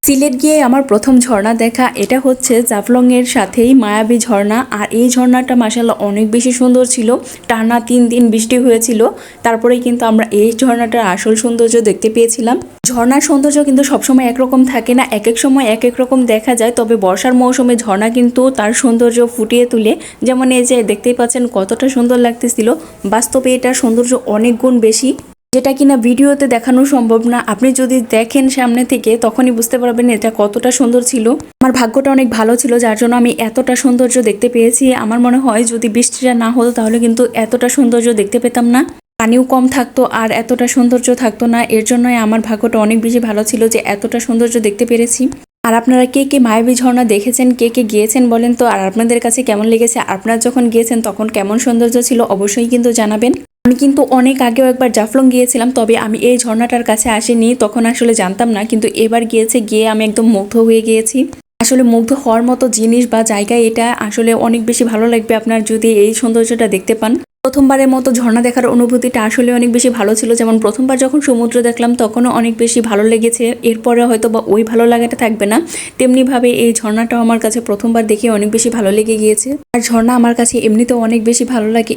সিলেট গিয়ে আমার প্রথম ঝর্ণা দেখা এটা হচ্ছে জাফলং এর সাথেই মায়াবী ঝর্ণা। আর এই ঝর্ণাটা মাশাআল্লাহ অনেক বেশি সুন্দর ছিল। টানা 3 দিন বৃষ্টি হয়েছিল, তারপরেই কিন্তু আমরা এই ঝর্ণাটার আসল সৌন্দর্য দেখতে পেয়েছিলাম। ঝর্ণার সৌন্দর্য কিন্তু সবসময় একরকম থাকে না, এক এক সময় এক এক রকম দেখা যায়। তবে বর্ষার মৌসুমে ঝর্ণা কিন্তু তার সৌন্দর্য ফুটিয়ে তুলে। যেমন এই যে দেখতেই পাচ্ছেন কতটা সুন্দর লাগতেছিল, বাস্তবে এটার সৌন্দর্য অনেক গুণ বেশি, যেটা কিনা ভিডিওতে দেখানো সম্ভব না। আপনি যদি দেখেন সামনে থেকে তখনই বুঝতে পারবেন এটা কতটা সুন্দর ছিল। আমার ভাগ্যটা অনেক ভালো ছিল যার জন্য আমি এতটা সৌন্দর্য দেখতে পেয়েছি। আমার মনে হয় যদি বৃষ্টিটা না হতো তাহলে কিন্তু এতটা সৌন্দর্য দেখতে পেতাম না, পানিও কম থাকতো আর এতটা সৌন্দর্য থাকতো না। এর জন্যই আমার ভাগ্যটা অনেক বেশি ভালো ছিল যে এতটা সৌন্দর্য দেখতে পেরেছি। আর আপনারা কে কে মায়াবী ঝর্ণা দেখেছেন, কে কে গিয়েছেন বলেন তো, আর আপনাদের কাছে কেমন লেগেছে, আপনারা যখন গিয়েছেন তখন কেমন সৌন্দর্য ছিল অবশ্যই কিন্তু জানাবেন। আমি কিন্তু অনেক আগেও একবার জাফলং গিয়েছিলাম, তবে আমি এই ঝর্ণাটার কাছে আসিনি, তখন আসলে জানতাম না। কিন্তু এবার গিয়ে আমি একদম মুগ্ধ হয়ে গিয়েছি। আসলে মুগ্ধ হওয়ার মতো জিনিস বা জায়গা এটা, আসলে অনেক বেশি ভালো লাগবে আপনার যদি এই সৌন্দর্যটা দেখতে পান। প্রথমবারের মতো ঝর্ণা দেখার অনুভূতিটা আসলে অনেক বেশি ভালো ছিল। যেমন প্রথমবার যখন সমুদ্র দেখলাম তখনও অনেক বেশি ভালো লেগেছে, এরপরে হয়তো বা ওই ভালো লাগাটা থাকবে না। তেমনিভাবে এই ঝর্ণাটাও আমার কাছে প্রথমবার দেখে অনেক বেশি ভালো লেগে গিয়েছে। আর ঝর্ণা আমার কাছে এমনিতেও অনেক বেশি ভালো লাগে।